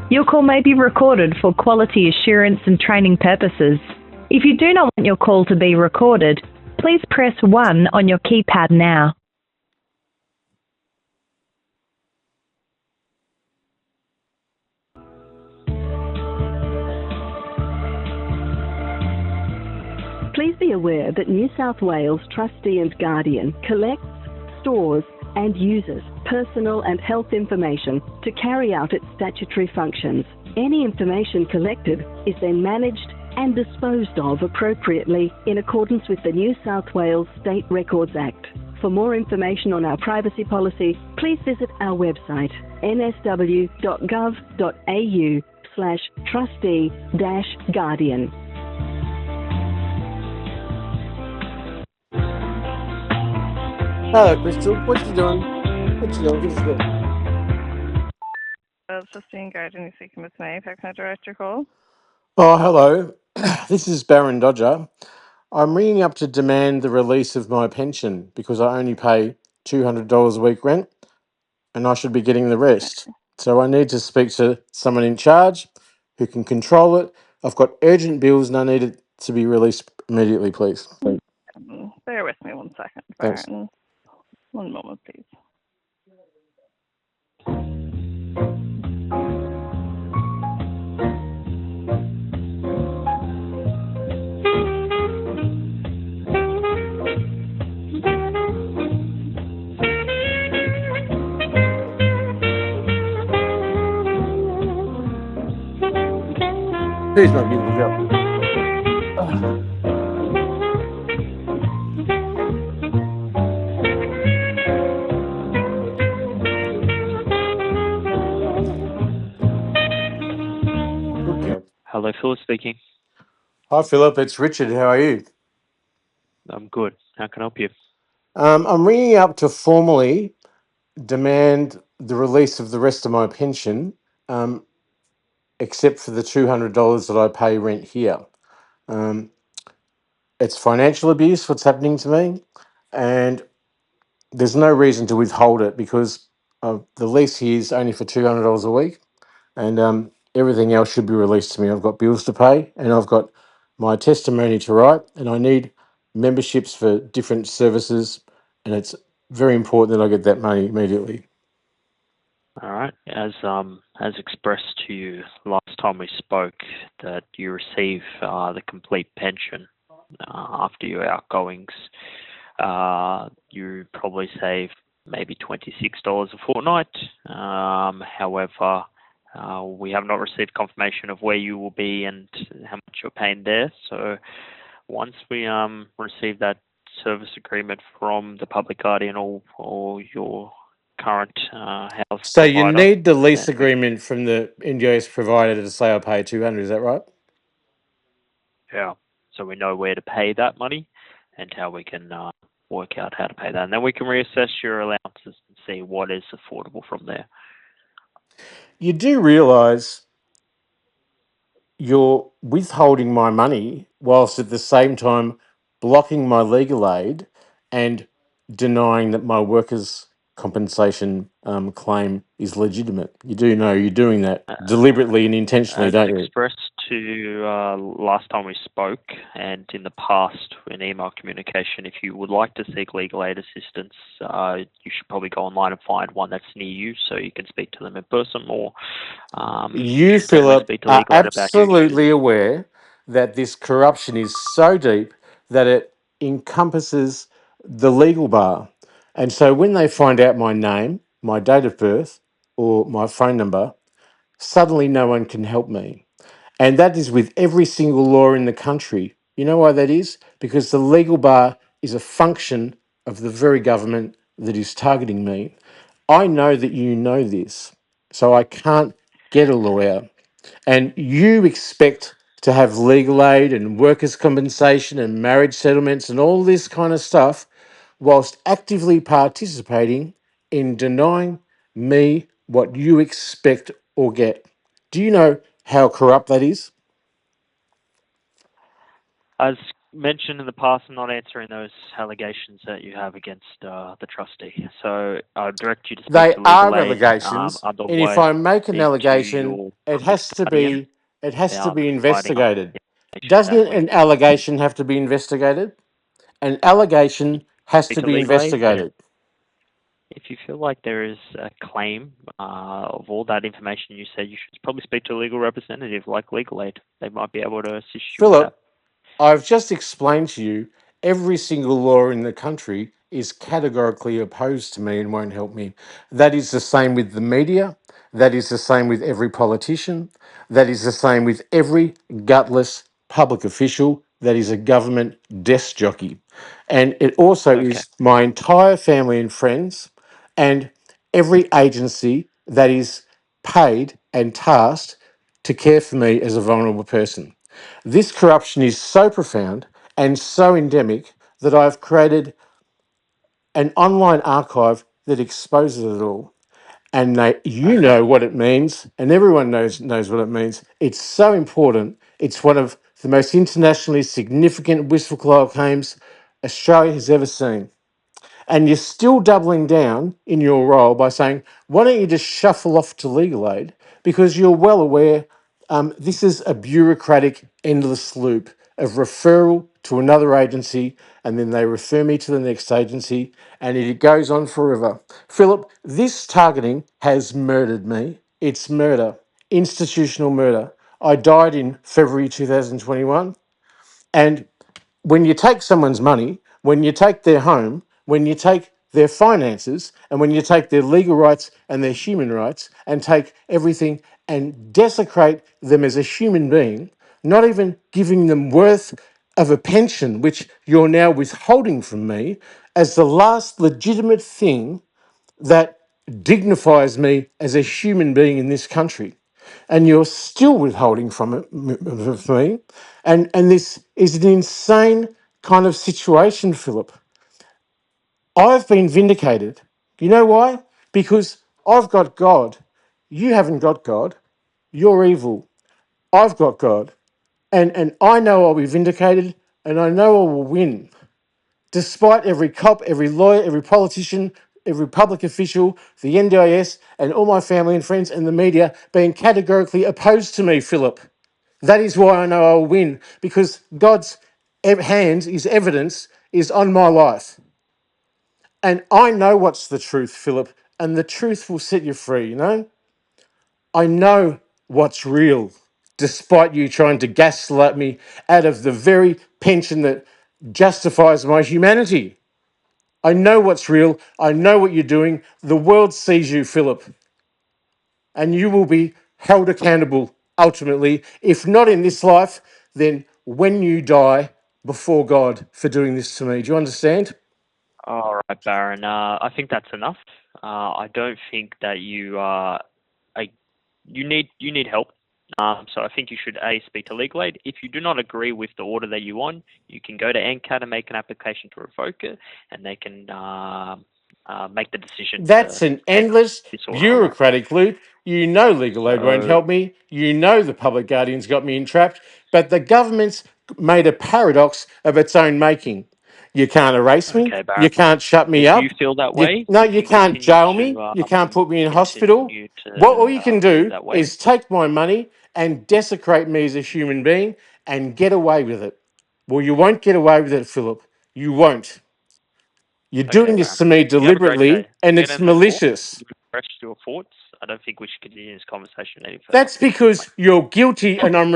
Your call may be recorded for quality assurance and training purposes. If you do not want your call to be recorded, please press 1 on your keypad now. Please be aware that New South Wales Trustee and Guardian collects, stores and uses personal and health information to carry out its statutory functions. Any information collected is then managed and disposed of appropriately in accordance with the New South Wales State Records Act. For more information on our privacy policy, please visit our website nsw.gov.au/trustee-guardian. Hello, Crystal. What you doing? What you doing? Give us a bit. Trustee Guardian, you're speaking with me. How can I direct your call? Oh, hello. This is Baron Dodger. I'm ringing up to demand the release of my pension because I only pay $200 a week rent and I should be getting the rest. So I need to speak to someone in charge who can control it. I've got urgent bills and I need it to be released immediately, please. Bear with me 1 second, Thanks. Baron. 1 moment, please. Please, my beautiful girl. Good girl. Hello, Phillip speaking. Hi, Phillip. It's Richard. How are you? I'm good. How can I help you? I'm ringing up to formally demand the release of the rest of my pension, except for the $200 that I pay rent here. It's financial abuse, what's happening to me, and there's no reason to withhold it because the lease here is only for $200 a week, and everything else should be released to me. I've got bills to pay, and I've got my testimony to write, and I need memberships for different services, and it's very important that I get that money immediately. All right. As expressed to you last time we spoke, that you receive the complete pension after your outgoings. You probably save maybe $26 a fortnight. However, we have not received confirmation of where you will be and how much you're paying there. So once we receive that service agreement from the public guardian or your current house So you provider, need the lease then agreement from the NDIS provider to say I pay 200. Is that right? so we know where to pay that money and how we can work out how to pay that, and then we can reassess your allowances and see what is affordable from there. You do realise you're withholding my money whilst at the same time blocking my legal aid and denying that my workers' compensation claim is legitimate. You do know you're doing that deliberately and intentionally, As don't you? expressed to last time we spoke and in the past in email communication, if you would like to seek legal aid assistance, you should probably go online and find one that's near you so you can speak to them in person, or You, should definitely Philip, speak to are legal aid about your issues. absolutely aware that this corruption is so deep that it encompasses the legal bar. And so when they find out my name, my date of birth, or my phone number, suddenly no one can help me. And that is with every single law in the country. You know why that is? Because the legal bar is a function of the very government that is targeting me. I know that you know this, so I can't get a lawyer. And you expect to have legal aid and workers' compensation and marriage settlements and all this kind of stuff whilst actively participating in denying me what you expect or get. Do you know how corrupt that is? As mentioned in the past, I'm not answering those allegations that you have against the trustee. So I direct you to speak They to legal are aid. allegations, and if Otherwise, I make an speak to allegation, your it trustee has to guardian be it has to about be providing us investigated. the information Doesn't that we an need. allegation have to be investigated? An allegation has Speak to to be legal aid. investigated. If you feel like there is a claim of all that information you said, you should probably speak to a legal representative like legal aid. They might be able to assist you with that. Philip, I've just explained to you every single law in the country is categorically opposed to me and won't help me. That is the same with the media. That is the same with every politician. That is the same with every gutless public official that is a government desk jockey. And it also Okay. is my entire family and friends and every agency that is paid and tasked to care for me as a vulnerable person. This corruption is so profound and so endemic that I've created an online archive that exposes it all. And you Okay. know what it means, and everyone knows what it means. It's so important. It's one of the most internationally significant whistleblower claims Australia has ever seen. And you're still doubling down in your role by saying, why don't you just shuffle off to legal aid? Because you're well aware this is a bureaucratic, endless loop of referral to another agency, and then they refer me to the next agency, and it goes on forever. Philip, this targeting has murdered me. It's murder, institutional murder. I died in February 2021, and when you take someone's money, when you take their home, when you take their finances, and when you take their legal rights and their human rights and take everything and desecrate them as a human being, not even giving them worth of a pension, which you're now withholding from me, as the last legitimate thing that dignifies me as a human being in this country, and you're still withholding from it from me, and this is an insane kind of situation, Philip. I've been vindicated. You know why? Because I've got God. You haven't got God. You're evil. I've got God, and I know I'll be vindicated, and I know I will win. Despite every cop, every lawyer, every politician, every public official, the NDIS, and all my family and friends and the media being categorically opposed to me, Philip. That is why I know I'll win, because God's hand, his evidence, is on my life. And I know what's the truth, Philip, and the truth will set you free, you know? I know what's real, despite you trying to gaslight me out of the very pension that justifies my humanity. I know what's real. I know what you're doing. The world sees you, Philip, and you will be held accountable ultimately, if not in this life, then when you die before God for doing this to me. Do you understand? All right, Baron. I think that's enough. I don't think that you need help. So I think you should speak to legal aid. If you do not agree with the order that you want, you can go to NCAT and make an application to revoke it, and they can make the decision That's to an take endless this order or not. bureaucratic loop. You know legal aid won't So help me. You know the public guardian's got me entrapped. But the government's made a paradox of its own making. You can't erase me. okay, Baron. You can't shut me If you up. feel that You, way, no, you you can can't continue jail me. to You can't put me in hospital. What all you can live do that way. is take my money and desecrate me as a human being and get away with it. Well, you won't get away with it, Philip. You won't. You're Okay, doing this Baron. to me You have a great deliberately, day. and Get it's in the court. malicious. Rest your thoughts. I don't think we should continue this conversation any further. That's because you're guilty and I'm